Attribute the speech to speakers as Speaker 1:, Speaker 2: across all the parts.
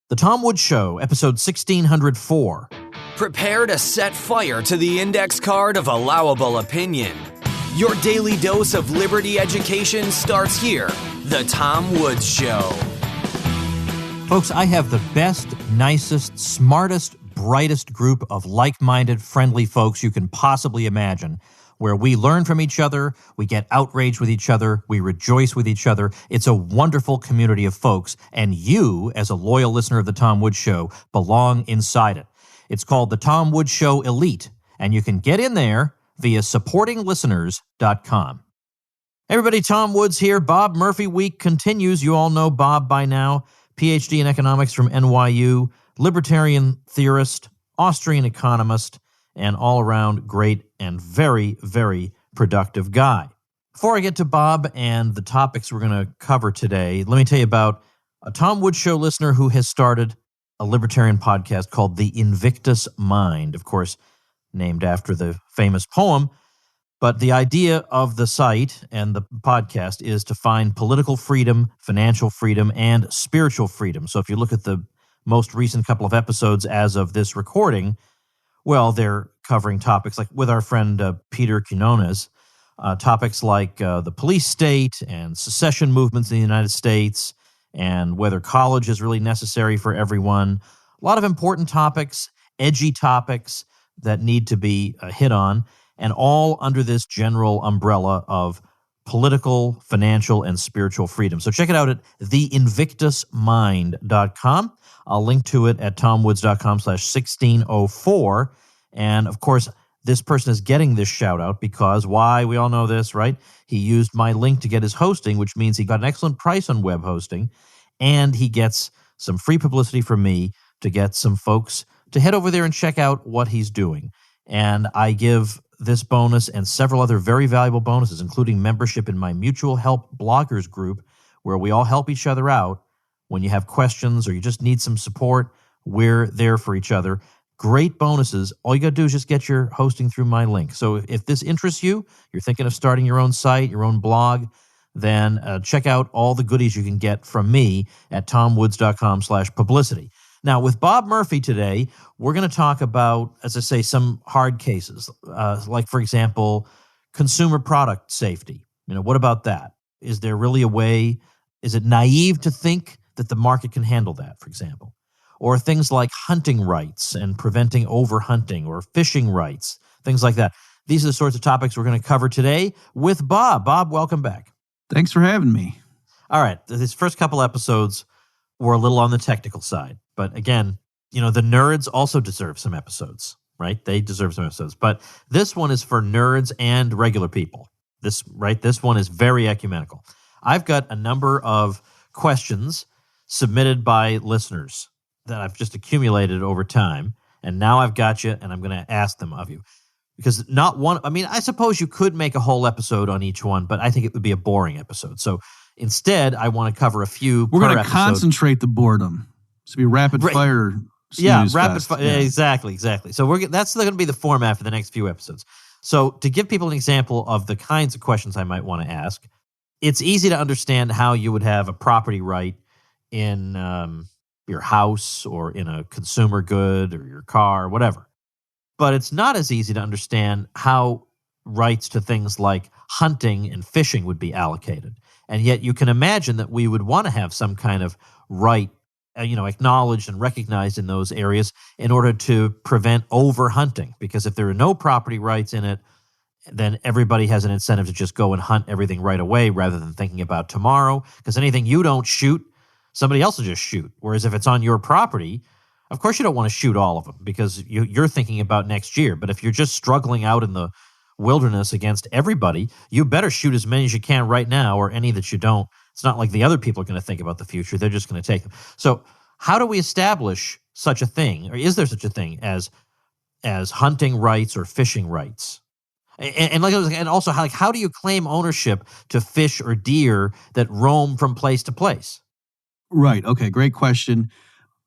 Speaker 1: The Tom Woods Show, episode 1604.
Speaker 2: Prepare to set fire to the index card of allowable opinion. Your daily dose of liberty education starts here. The Tom Woods Show.
Speaker 1: Folks, I have the best, nicest, smartest, brightest group of like-minded, friendly folks you can possibly imagine, where we learn from each other, we get outraged with each other, we rejoice with each other. It's a wonderful community of folks, and you, as a loyal listener of The Tom Woods Show, belong inside it. It's called The Tom Woods Show Elite, and you can get in there via supportinglisteners.com. Everybody, Tom Woods here. Bob Murphy Week continues. You all know Bob by now. PhD in economics from NYU, libertarian theorist, Austrian economist, and all-around great and very, very productive guy. Before I get to Bob and the topics we're going to cover today, let me tell you about a Tom Woods Show listener who has started a libertarian podcast called The Invictus Mind, of course, named after the famous poem. But the idea of the site and the podcast is to find political freedom, financial freedom, and spiritual freedom. So if you look at the most recent couple of episodes as of this recording, well, they're covering topics like with our friend Peter Quinones, topics like the police state and secession movements in the United States and whether college is really necessary for everyone. A lot of important topics, edgy topics that need to be hit on, and all under this general umbrella of political, financial, and spiritual freedom. So check it out at theinvictusmind.com. I'll link to it at tomwoods.com/1604. And of course, this person is getting this shout out because why? We all know this, right? He used my link to get his hosting, which means he got an excellent price on web hosting, and he gets some free publicity from me to get some folks to head over there and check out what he's doing. And I give this bonus and several other very valuable bonuses, including membership in my mutual help bloggers group, where we all help each other out. When you have questions or you just need some support, we're there for each other. Great bonuses. All you got to do is just get your hosting through my link. So if this interests you, you're thinking of starting your own site, your own blog, then check out all the goodies you can get from me at tomwoods.com/publicity. Now, with Bob Murphy today, we're going to talk about, as I say, some hard cases, like, for example, consumer product safety. What about that? Is there really a way? Is it naive to think that the market can handle that, for example? Or things like hunting rights and preventing overhunting, or fishing rights, things like that. These are the sorts of topics we're going to cover today with Bob. Bob, welcome back.
Speaker 3: Thanks for having me.
Speaker 1: All right. These first couple episodes were a little on the technical side. But again, the nerds also deserve some episodes, right? They deserve some episodes. But this one is for nerds and regular people. This one is very ecumenical. I've got a number of questions submitted by listeners that I've just accumulated over time. And now I've got you, and I'm going to ask them of you. Because I suppose you could make a whole episode on each one, but I think it would be a boring episode. So instead, I want to cover a few per episode.
Speaker 3: We're going to concentrate the boredom. It's going to be rapid fire.
Speaker 1: Yeah, rapid fire. Yeah. Exactly. So that's going to be the format for the next few episodes. So to give people an example of the kinds of questions I might want to ask, it's easy to understand how you would have a property right in your house or in a consumer good or your car or whatever. But it's not as easy to understand how rights to things like hunting and fishing would be allocated. And yet you can imagine that we would want to have some kind of right acknowledged and recognized in those areas in order to prevent overhunting. Because if there are no property rights in it, then everybody has an incentive to just go and hunt everything right away rather than thinking about tomorrow. Because anything you don't shoot, somebody else will just shoot. Whereas if it's on your property, of course you don't want to shoot all of them because you're thinking about next year. But if you're just struggling out in the wilderness against everybody, you better shoot as many as you can right now, or any that you don't. It's not like the other people are going to think about the future. They're just going to take them. So how do we establish such a thing, or is there such a thing as hunting rights or fishing rights? And also, how do you claim ownership to fish or deer that roam from place to place?
Speaker 3: Right. Okay. Great question.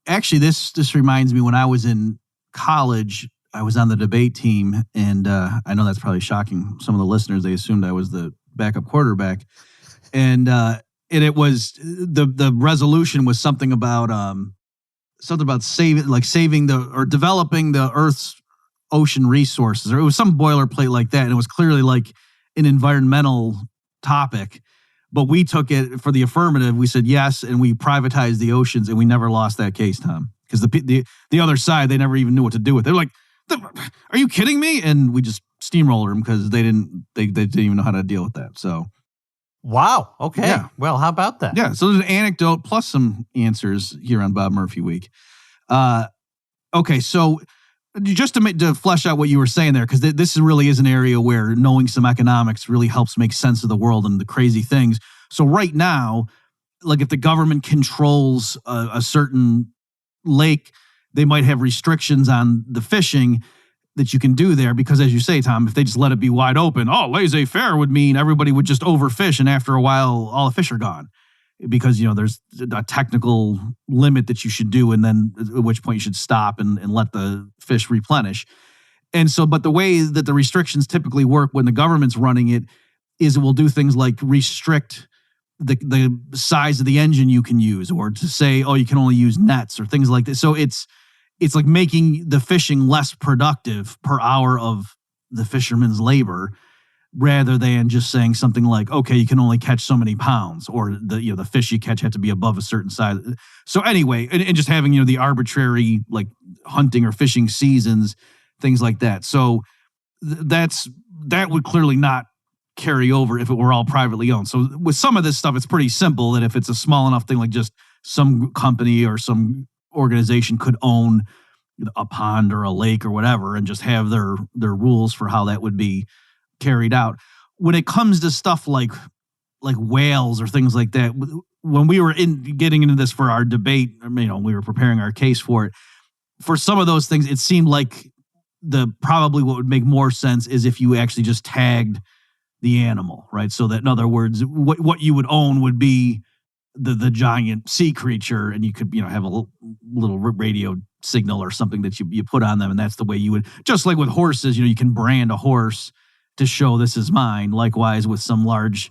Speaker 3: Actually, this reminds me when I was in college, I was on the debate team, and I know that's probably shocking some of the listeners. They assumed I was the backup quarterback, and it was the resolution was something about something about saving or developing the Earth's ocean resources, or it was some boilerplate like that, and it was clearly like an environmental topic. But we took it for the affirmative. We said yes, and we privatized the oceans, and we never lost that case, Tom. Because the other side, they never even knew what to do with it. They're like, "Are you kidding me?" And we just steamroller them because they didn't even know how to deal with that. So,
Speaker 1: wow. Okay.
Speaker 3: Yeah.
Speaker 1: Well, how about that?
Speaker 3: Yeah. So there's an anecdote plus some answers here on Bob Murphy Week. Okay. So just to flesh out what you were saying there, because this really is an area where knowing some economics really helps make sense of the world and the crazy things. So right now, like if the government controls a certain lake, they might have restrictions on the fishing that you can do there, because as you say, Tom, if they just let it be wide open, laissez-faire would mean everybody would just overfish, and after a while, all the fish are gone. Because, there's a technical limit that you should do, and then at which point you should stop and let the fish replenish. And so, but the way that the restrictions typically work when the government's running it is it will do things like restrict the size of the engine you can use, or to say, you can only use nets or things like this. So it's like making the fishing less productive per hour of the fisherman's labor, rather than just saying something like, okay, you can only catch so many pounds, or the fish you catch have to be above a certain size. So anyway, and just having, the arbitrary like hunting or fishing seasons, things like that. So that would clearly not carry over if it were all privately owned. So with some of this stuff, it's pretty simple that if it's a small enough thing, like just some company or some organization could own a pond or a lake or whatever, and just have their rules for how that would be carried out. When it comes to stuff like whales or things like that, when we were getting into this for our debate, we were preparing our case for it. For some of those things, it seemed like probably what would make more sense is if you actually just tagged the animal, right? So that, in other words, what you would own would be the giant sea creature, and you could have a little radio signal or something that you put on them, and that's the way you would. Just like with horses, you can brand a horse to show this is mine. Likewise, with some large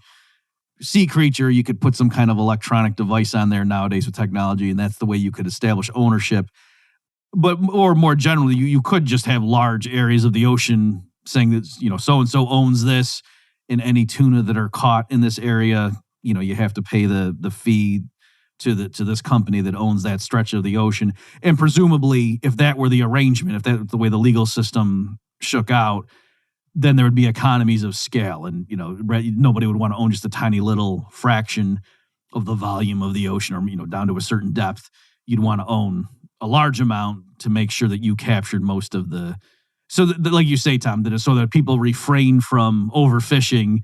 Speaker 3: sea creature, you could put some kind of electronic device on there nowadays with technology, and that's the way you could establish ownership. Or more generally, you could just have large areas of the ocean saying that, so-and-so owns this, and any tuna that are caught in this area, you have to pay the fee to this company that owns that stretch of the ocean. And presumably, if that were the arrangement, if that's the way the legal system shook out, then there would be economies of scale, and nobody would want to own just a tiny little fraction of the volume of the ocean, or down to a certain depth. You'd want to own a large amount to make sure that you captured most of the. So, like you say, Tom, so that people refrain from overfishing,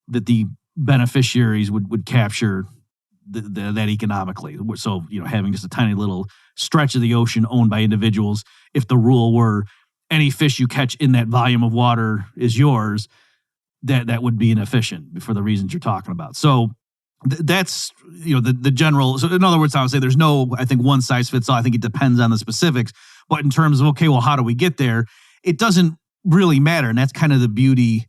Speaker 3: that the beneficiaries would capture that economically. So, having just a tiny little stretch of the ocean owned by individuals, if the rule were any fish you catch in that volume of water is yours, that would be inefficient for the reasons you're talking about. So that's, the general. So in other words, I would say there's no, I think, one size fits all. I think it depends on the specifics. But in terms of, okay, well, how do we get there? It doesn't really matter. And that's kind of the beauty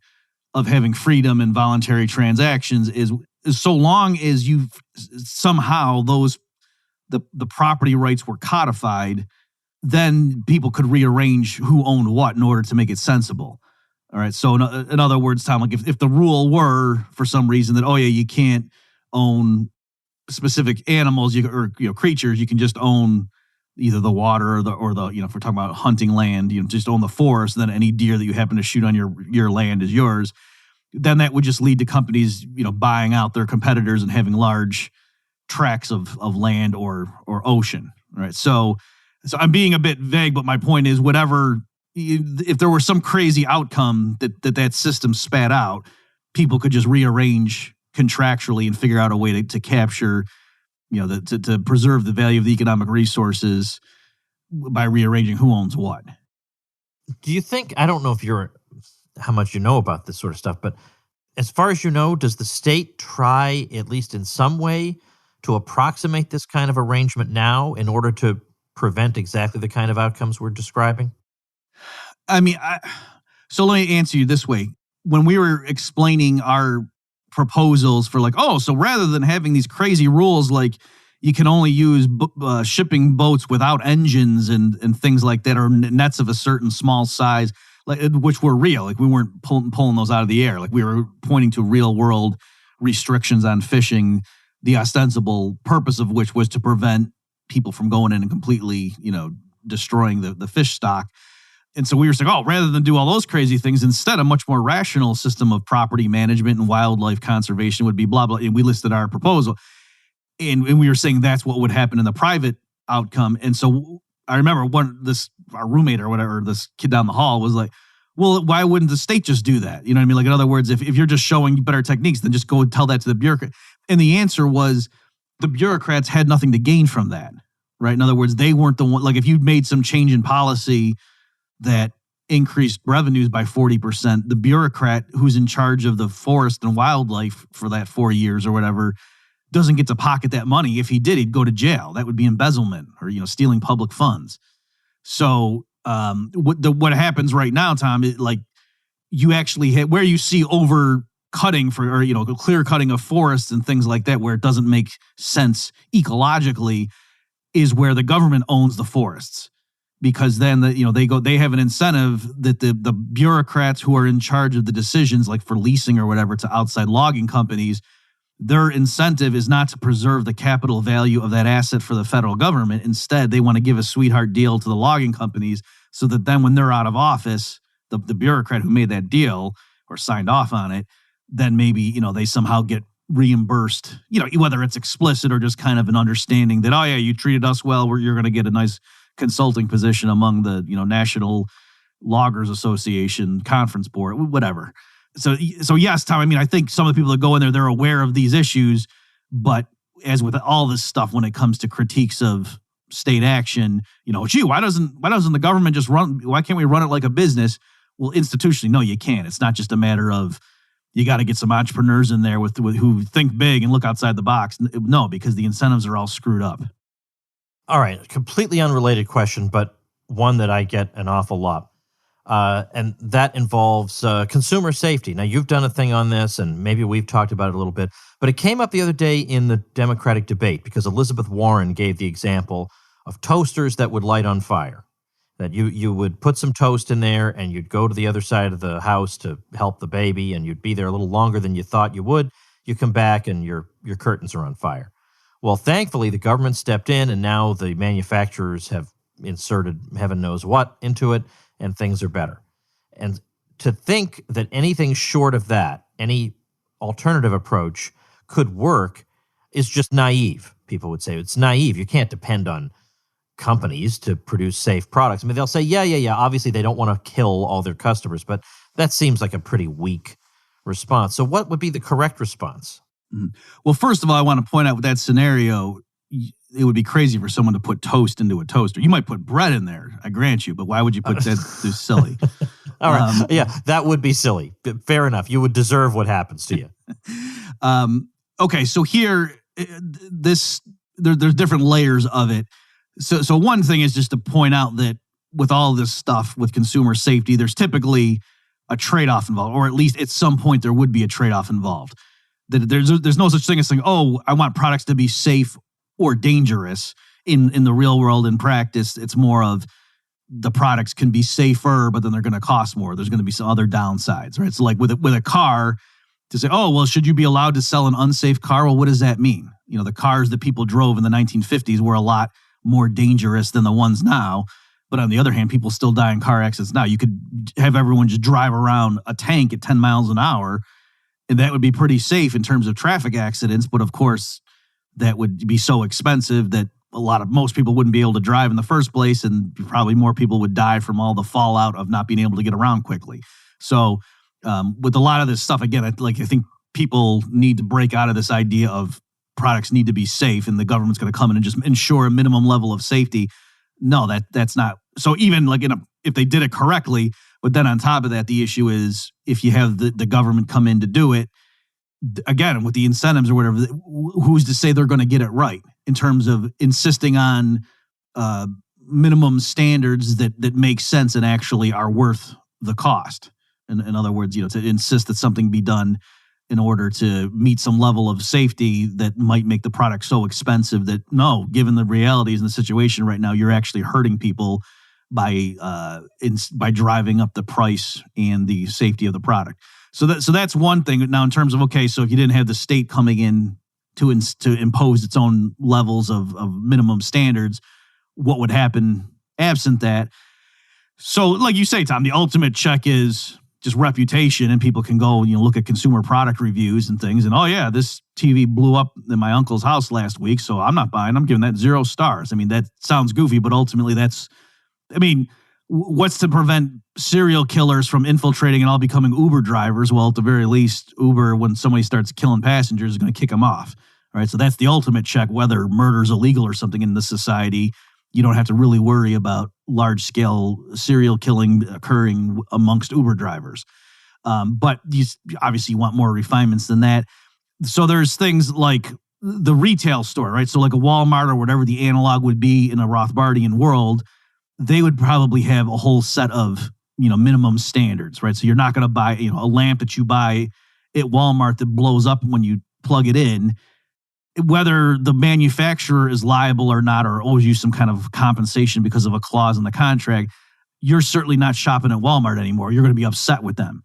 Speaker 3: of having freedom and voluntary transactions is so long as you somehow the property rights were codified, then people could rearrange who owned what in order to make it sensible. All right. So in other words, Tom, like if the rule were for some reason that, you can't own specific animals or creatures, you can just own either the water or the if we're talking about hunting land, just own the forest, then any deer that you happen to shoot on your land is yours. Then that would just lead to companies, buying out their competitors and having large tracts of land or ocean. Right. So I'm being a bit vague, but my point is, if there were some crazy outcome that system spat out, people could just rearrange contractually and figure out a way to capture, to preserve the value of the economic resources by rearranging who owns what.
Speaker 1: Do you think, I don't know how much you know about this sort of stuff, but as far as you know, does the state try, at least in some way, to approximate this kind of arrangement now in order to prevent exactly the kind of outcomes we're describing?
Speaker 3: So let me answer you this way. When we were explaining our proposals for so rather than having these crazy rules like you can only use shipping boats without engines and things like that, or nets of a certain small size, which were real. Like we weren't pulling those out of the air. Like we were pointing to real world restrictions on fishing, the ostensible purpose of which was to prevent people from going in and completely, destroying the fish stock. And so we were saying, rather than do all those crazy things, instead a much more rational system of property management and wildlife conservation would be blah, blah. And we listed our proposal. And we were saying that's what would happen in the private outcome. And so I remember our roommate or whatever, this kid down the hall was like, well, why wouldn't the state just do that? You know what I mean? Like, in other words, if you're just showing better techniques, then just go and tell that to the bureaucrat. And the answer was the bureaucrats had nothing to gain from that, right? In other words, they weren't the one, like if you made some change in policy that increased revenues by 40%, the bureaucrat who's in charge of the forest and wildlife for that 4 years or whatever doesn't get to pocket that money. If he did, he'd go to jail. That would be embezzlement or, stealing public funds. So what happens right now, Tom, is like you actually hit where you see overcutting clear cutting of forests and things like that, where it doesn't make sense ecologically, is where the government owns the forests. Because then they have an incentive that the bureaucrats who are in charge of the decisions, like for leasing or whatever to outside logging companies, their incentive is not to preserve the capital value of that asset for the federal government. Instead, they want to give a sweetheart deal to the logging companies so that then when they're out of office, the bureaucrat who made that deal or signed off on it, then maybe, they somehow get reimbursed, whether it's explicit or just kind of an understanding that, you treated us well, you're going to get a nice consulting position among the, National Loggers Association Conference Board, whatever. So yes, Tom, I mean, I think some of the people that go in there, they're aware of these issues, but as with all this stuff, when it comes to critiques of state action, why doesn't the government just why can't we run it like a business? Well, institutionally, no, you can't. It's not just a matter of you got to get some entrepreneurs in there with who think big and look outside the box. No, because the incentives are all screwed up.
Speaker 1: All right, completely unrelated question, but one that I get an awful lot. And that involves consumer safety. Now, you've done a thing on this, and maybe we've talked about it a little bit, but it came up the other day in the Democratic debate because Elizabeth Warren gave the example of toasters that would light on fire. That you would put some toast in there, and you'd go to the other side of the house to help the baby, and you'd be there a little longer than you thought you would. You come back, and your curtains are on fire. Well, thankfully, the government stepped in, and now the manufacturers have inserted heaven knows what into it, and things are better. And to think that anything short of that, any alternative approach could work is just naive, people would say. It's naive. You can't depend on companies to produce safe products. I mean, they'll say, yeah. Obviously, they don't want to kill all their customers, but that seems like a pretty weak response. So what would be the correct response?
Speaker 3: Well, first of all, I want to point out with that scenario, it would be crazy for someone to put toast into a toaster. You might put bread in there, I grant you, but why would you put that? It's silly.
Speaker 1: All right. Yeah, that would be silly. Fair enough. You would deserve what happens to you.
Speaker 3: Okay, so here, there's different layers of it. So one thing is just to point out that with all this stuff with consumer safety, there's typically a trade-off involved, or at least at some point there would be a trade-off involved. That there's no such thing as saying, I want products to be safe or dangerous. In the real world, in practice, it's more of the products can be safer, but then they're going to cost more. There's going to be some other downsides, right? So like with a car, to say, should you be allowed to sell an unsafe car? Well, what does that mean? The cars that people drove in the 1950s were a lot more dangerous than the ones now. But on the other hand, people still die in car accidents now. You could have everyone just drive around a tank at 10 miles an hour, and that would be pretty safe in terms of traffic accidents. But of course, that would be so expensive that most people wouldn't be able to drive in the first place, and probably more people would die from all the fallout of not being able to get around quickly. So with a lot of this stuff, again, I think people need to break out of this idea of products need to be safe and the government's going to come in and just ensure a minimum level of safety. No, that's not. So even like if they did it correctly, but then on top of that, the issue is if you have the government come in to do it, again, with the incentives or whatever, who's to say they're going to get it right in terms of insisting on minimum standards that make sense and actually are worth the cost? In other words, to insist that something be done in order to meet some level of safety that might make the product so expensive that, no, given the realities and the situation right now, you're actually hurting people by driving up the price and the safety of the product. So that's one thing. Now, in terms of, okay, so if you didn't have the state coming in to impose its own levels of minimum standards, what would happen absent that? So like you say, Tom, the ultimate check is just reputation, and people can go, look at consumer product reviews and things, and, oh yeah, this TV blew up in my uncle's house last week, so I'm not buying. I'm giving that 0 stars. I mean, that sounds goofy, but ultimately what's to prevent serial killers from infiltrating and all becoming Uber drivers? Well, at the very least, Uber, when somebody starts killing passengers, is going to kick them off. All right, so that's the ultimate check. Whether murder is illegal or something in this society, you don't have to really worry about large-scale serial killing occurring amongst Uber drivers. But you obviously want more refinements than that. So there's things like the retail store, right? So like a Walmart or whatever the analog would be in a Rothbardian world, they would probably have a whole set of, minimum standards, right? So you're not going to buy, a lamp that you buy at Walmart that blows up when you plug it in. Whether the manufacturer is liable or not, or owes you some kind of compensation because of a clause in the contract, you're certainly not shopping at Walmart anymore. You're going to be upset with them.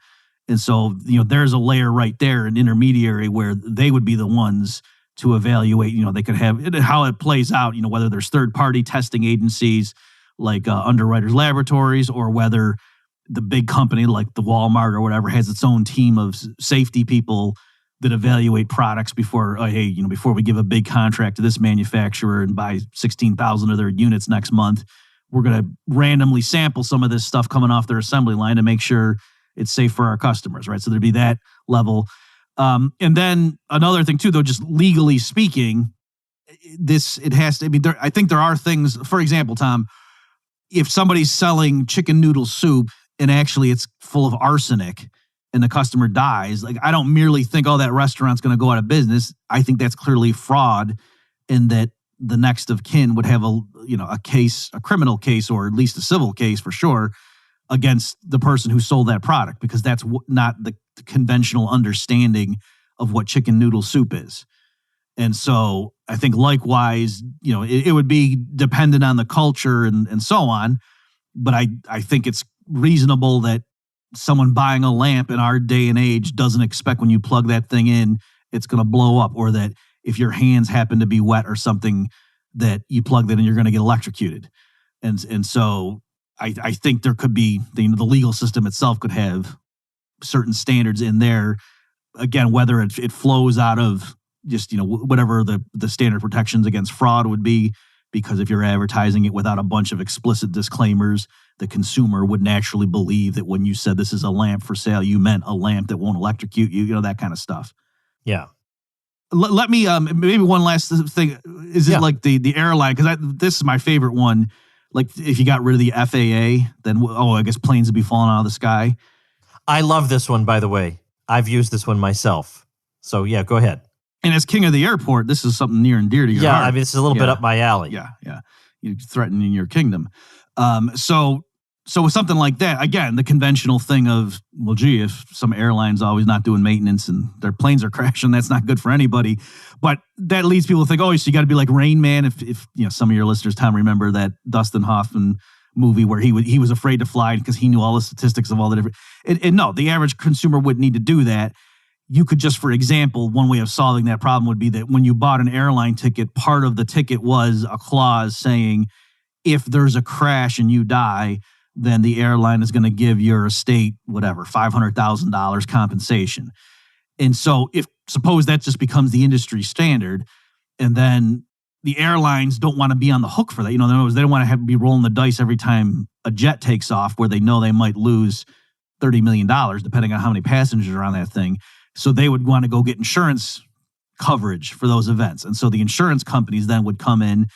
Speaker 3: And so, there's a layer right there, an intermediary, where they would be the ones to evaluate, they could have how it plays out, whether there's third-party testing agencies like Underwriters Laboratories, or whether the big company like the Walmart or whatever has its own team of safety people that evaluate products before we give a big contract to this manufacturer and buy 16,000 of their units next month, we're going to randomly sample some of this stuff coming off their assembly line to make sure it's safe for our customers, right? So there'd be that level. And then another thing too, though, just legally speaking, I think there are things, for example, Tom, if somebody's selling chicken noodle soup and actually it's full of arsenic and the customer dies, like, I don't merely think, oh, that restaurant's going to go out of business. I think that's clearly fraud, and that the next of kin would have a criminal case, or at least a civil case for sure, against the person who sold that product, because that's not the conventional understanding of what chicken noodle soup is. And so I think likewise, it would be dependent on the culture and so on. But I think it's reasonable that someone buying a lamp in our day and age doesn't expect when you plug that thing in, it's going to blow up, or that if your hands happen to be wet or something, that you plug that in, you're going to get electrocuted. And so I think there could be, the legal system itself could have certain standards in there. Again, whether it flows out of just, whatever the standard protections against fraud would be, because if you're advertising it without a bunch of explicit disclaimers, the consumer would naturally believe that when you said this is a lamp for sale, you meant a lamp that won't electrocute you, that kind of stuff.
Speaker 1: Yeah.
Speaker 3: Let me, maybe one last thing. Is it like the airline? Because this is my favorite one. Like, if you got rid of the FAA, then, I guess planes would be falling out of the sky.
Speaker 1: I love this one, by the way. I've used this one myself. So, yeah, go ahead.
Speaker 3: And as king of the airport, this is something near and dear to your heart.
Speaker 1: Yeah, this is a little bit up my alley.
Speaker 3: Yeah. You're threatening your kingdom. So with something like that, again, the conventional thing of, well, gee, if some airline's always not doing maintenance and their planes are crashing, that's not good for anybody. But that leads people to think, so you got to be like Rain Man. If some of your listeners, Tom, remember that Dustin Hoffman movie where he was afraid to fly because he knew all the statistics of all the different. And no, the average consumer wouldn't need to do that. You could just, for example, one way of solving that problem would be that when you bought an airline ticket, part of the ticket was a clause saying, if there's a crash and you die, then the airline is going to give your estate, whatever, $500,000 compensation. And so suppose that just becomes the industry standard, and then the airlines don't want to be on the hook for that. They don't want to have to be rolling the dice every time a jet takes off, where they know they might lose $30 million, depending on how many passengers are on that thing. So they would want to go get insurance coverage for those events. And so the insurance companies then would come in,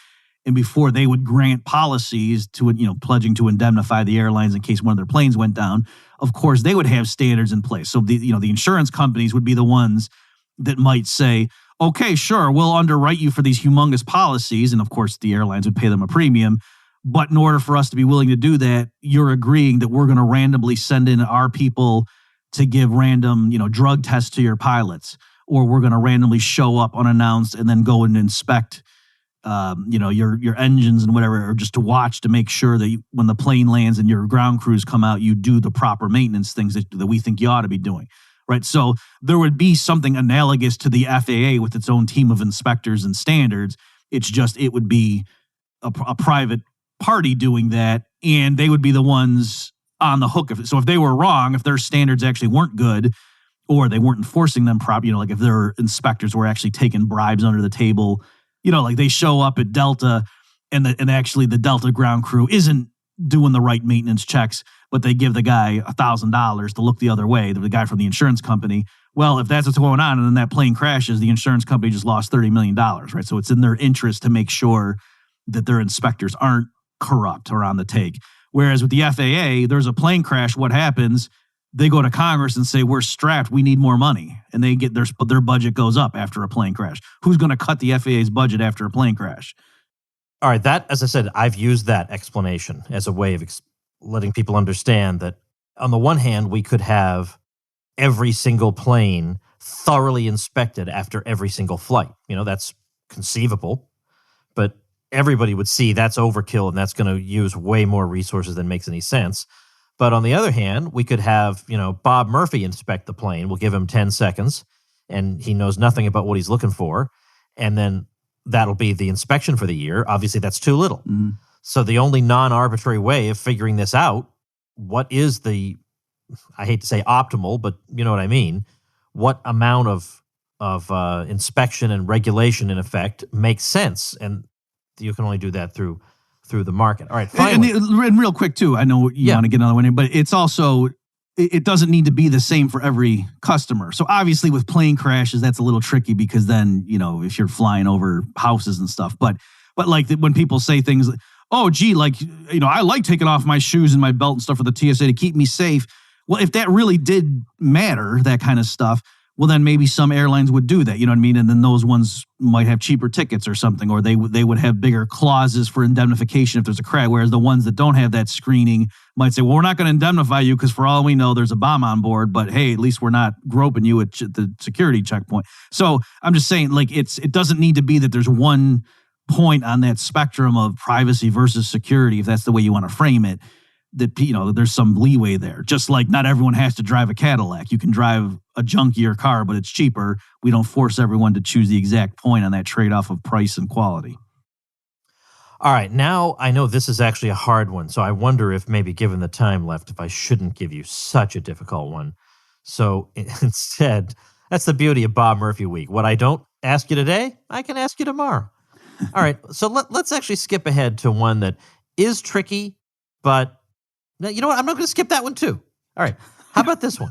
Speaker 3: and before they would grant policies to, pledging to indemnify the airlines in case one of their planes went down, of course, they would have standards in place. So the insurance companies would be the ones that might say, okay, sure, we'll underwrite you for these humongous policies. And of course, the airlines would pay them a premium. But in order for us to be willing to do that, you're agreeing that we're going to randomly send in our people to give random, drug tests to your pilots, or we're going to randomly show up unannounced and then go and inspect, your engines and whatever, or just to watch to make sure that when the plane lands and your ground crews come out, you do the proper maintenance things that we think you ought to be doing, right? So there would be something analogous to the FAA with its own team of inspectors and standards. It's just it would be a private party doing that, and they would be the ones on the hook of it. So if they were wrong, if their standards actually weren't good, or they weren't enforcing them properly, like if their inspectors were actually taking bribes under the table, like they show up at Delta and actually the Delta ground crew isn't doing the right maintenance checks, but they give the guy $1,000 to look the other way, the guy from the insurance company. Well, if that's what's going on and then that plane crashes, the insurance company just lost $30 million, right? So it's in their interest to make sure that their inspectors aren't corrupt or on the take. Whereas with the FAA, there's a plane crash. What happens? They go to Congress and say, we're strapped. We need more money. And they get their budget goes up after a plane crash. Who's going to cut the FAA's budget after a plane crash?
Speaker 1: All right. That, as I said, I've used that explanation as a way of letting people understand that on the one hand, we could have every single plane thoroughly inspected after every single flight. That's conceivable, but everybody would see that's overkill and that's going to use way more resources than makes any sense. But on the other hand, we could have, Bob Murphy inspect the plane. We'll give him 10 seconds and he knows nothing about what he's looking for. And then that'll be the inspection for the year. Obviously, that's too little. Mm-hmm. So the only non-arbitrary way of figuring this out, what is the, I hate to say optimal, but you know what I mean, what amount of inspection and regulation in effect makes sense. And you can only do that through the market. All right, finally.
Speaker 3: And real quick, too, I know you want to get another one in, but it's also, it doesn't need to be the same for every customer. So obviously with plane crashes, that's a little tricky because then, if you're flying over houses and stuff. But like when people say things like, oh, gee, I like taking off my shoes and my belt and stuff for the TSA to keep me safe. Well, if that really did matter, that kind of stuff, well, then maybe some airlines would do that, you know what I mean? And then those ones might have cheaper tickets or something, or they would have bigger clauses for indemnification if there's a crash, whereas the ones that don't have that screening might say, well, we're not going to indemnify you because for all we know, there's a bomb on board, but hey, at least we're not groping you at the security checkpoint. So I'm just saying, it doesn't need to be that there's one point on that spectrum of privacy versus security, if that's the way you want to frame it, that, there's some leeway there. Just like not everyone has to drive a Cadillac. You can drive a junkier car, but it's cheaper. We don't force everyone to choose the exact point on that trade-off of price and quality.
Speaker 1: All right. Now I know this is actually a hard one, so I wonder if maybe given the time left, if I shouldn't give you such a difficult one. So instead, that's the beauty of Bob Murphy Week. What I don't ask you today, I can ask you tomorrow. All right. So let's actually skip ahead to one that is tricky, but you know what? I'm not going to skip that one too. All right. How about this one?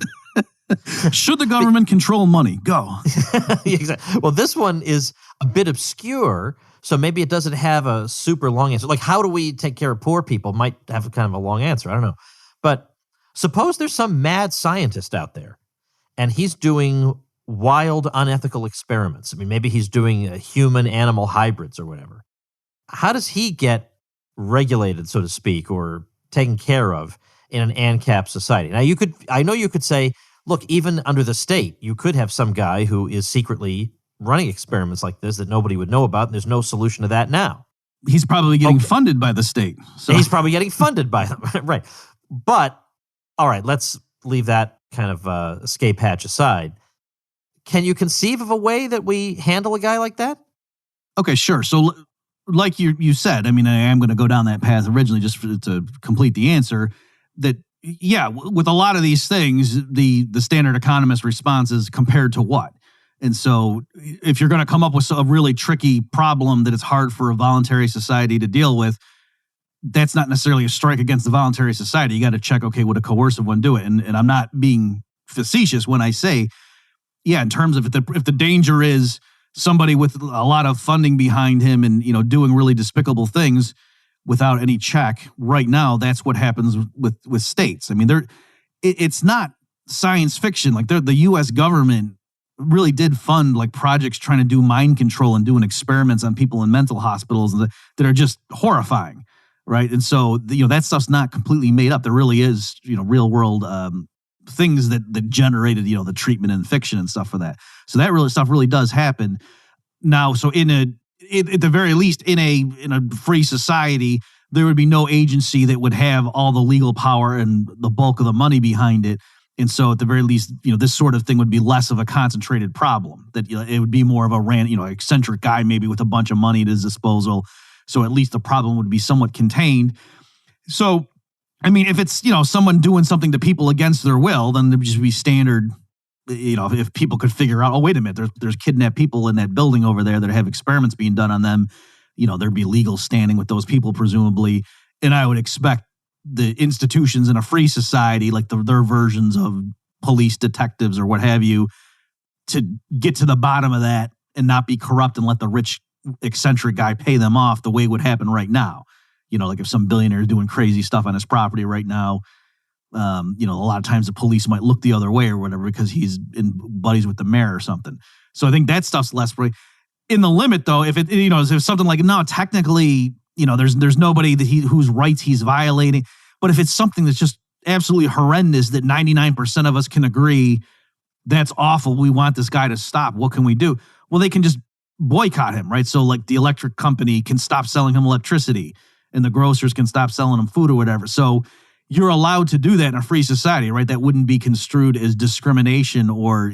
Speaker 3: Should the government control money? Go.
Speaker 1: Exactly. Well, this one is a bit obscure, so maybe it doesn't have a super long answer. Like, how do we take care of poor people? Might have kind of a long answer. I don't know. But suppose there's some mad scientist out there, and he's doing wild, unethical experiments. I mean, maybe he's doing human-animal hybrids or whatever. How does he get regulated, so to speak, or taken care of in an ANCAP society? Now, I know you could say, look, even under the state, you could have some guy who is secretly running experiments like this that nobody would know about, and there's no solution to that now.
Speaker 3: He's probably getting funded by the state.
Speaker 1: So. He's probably getting funded by them, right. But, all right, let's leave that kind of escape hatch aside. Can you conceive of a way that we handle a guy like that?
Speaker 3: Okay, sure. So like you said, I mean, I am going to go down that path originally just to complete the answer, that, yeah, with a lot of these things, the standard economist response is compared to what? And so if you're going to come up with a really tricky problem that it's hard for a voluntary society to deal with, that's not necessarily a strike against the voluntary society. You got to check, okay, would a coercive one do it? And I'm not being facetious when I say, yeah, in terms of if the danger is somebody with a lot of funding behind him and, doing really despicable things without any check, right now, that's what happens with states. I mean, it's not science fiction. Like the U.S. government really did fund like projects trying to do mind control and doing experiments on people in mental hospitals that are just horrifying, right? And so, that stuff's not completely made up. There really is, real world things that generated, the treatment and fiction and stuff for that. So that stuff really does happen. Now, so at the very least, in a free society, there would be no agency that would have all the legal power and the bulk of the money behind it. And so at the very least, this sort of thing would be less of a concentrated problem, that it would be more of a eccentric guy maybe with a bunch of money at his disposal. So at least the problem would be somewhat contained. So, I mean, if it's, someone doing something to people against their will, then there would just be standard, if people could figure out, oh, wait a minute, there's kidnapped people in that building over there that have experiments being done on them, there'd be legal standing with those people, presumably. And I would expect the institutions in a free society, like their versions of police detectives or what have you, to get to the bottom of that and not be corrupt and let the rich eccentric guy pay them off the way it would happen right now. Like if some billionaire is doing crazy stuff on his property right now, a lot of times the police might look the other way or whatever because he's in buddies with the mayor or something. So I think that stuff's less in the limit, though. If if something like, no, technically, there's nobody whose rights he's violating. But if it's something that's just absolutely horrendous that 99% of us can agree that's awful, we want this guy to stop, what can we do? Well, they can just boycott him, right? So like the electric company can stop selling him electricity and the grocers can stop selling him food or whatever. So you're allowed to do that in a free society, right? That wouldn't be construed as discrimination or,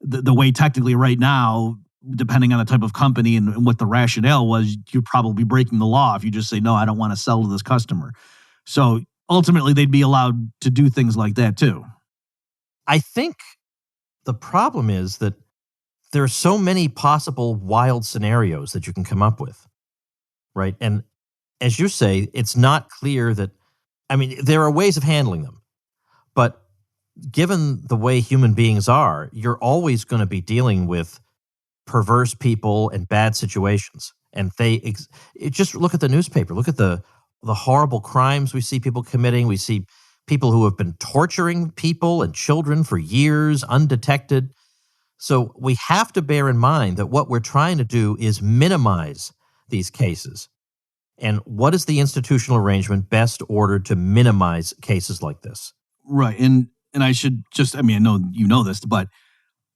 Speaker 3: the way technically right now, depending on the type of company and what the rationale was, you're probably breaking the law if you just say, no, I don't want to sell to this customer. So ultimately, they'd be allowed to do things like that too.
Speaker 1: I think the problem is that there are so many possible wild scenarios that you can come up with, right? And as you say, it's not clear that, there are ways of handling them, but given the way human beings are, you're always going to be dealing with perverse people and bad situations. And just look at the newspaper, look at the horrible crimes we see people committing. We see people who have been torturing people and children for years undetected. So we have to bear in mind that what we're trying to do is minimize these cases. And what is the institutional arrangement best ordered to minimize cases like this?
Speaker 3: Right. And I should just, I know you know this, but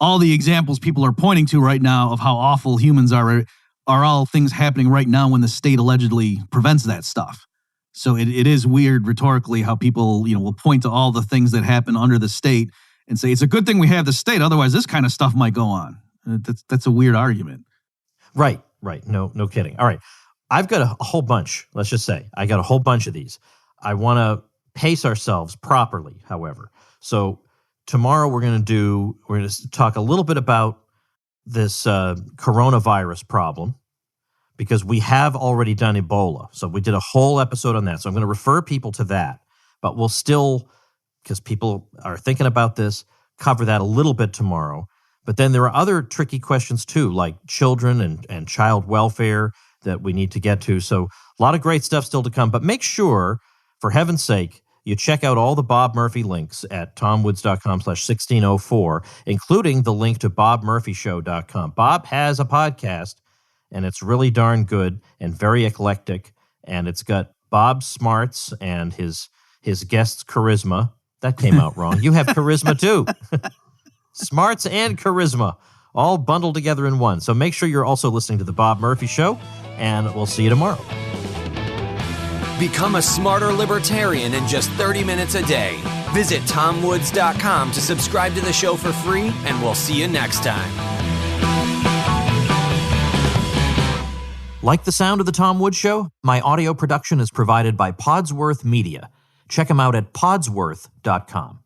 Speaker 3: all the examples people are pointing to right now of how awful humans are all things happening right now when the state allegedly prevents that stuff. So it is weird rhetorically how people, will point to all the things that happen under the state and say, it's a good thing we have the state. Otherwise, this kind of stuff might go on. That's a weird argument.
Speaker 1: Right. No kidding. All right. I've got a whole bunch. Let's just say I got a whole bunch of these. I want to pace ourselves properly, however. So tomorrow we're going to talk a little bit about this coronavirus problem, because we have already done Ebola. So we did a whole episode on that. So I'm going to refer people to that. But we'll still, because people are thinking about this, cover that a little bit tomorrow. But then there are other tricky questions too, like children and child welfare that we need to get to. So a lot of great stuff still to come. But make sure, for heaven's sake, you check out all the Bob Murphy links at tomwoods.com/1604, including the link to bobmurphyshow.com. Bob has a podcast, and it's really darn good and very eclectic, and it's got Bob's smarts and his guest's charisma. That came out wrong. You have charisma too. Smarts and charisma, all bundled together in one. So make sure you're also listening to The Bob Murphy Show, and we'll see you tomorrow.
Speaker 2: Become a smarter libertarian in just 30 minutes a day. Visit tomwoods.com to subscribe to the show for free, and we'll see you next time.
Speaker 1: Like the sound of The Tom Woods Show? My audio production is provided by Podsworth Media. Check them out at podsworth.com.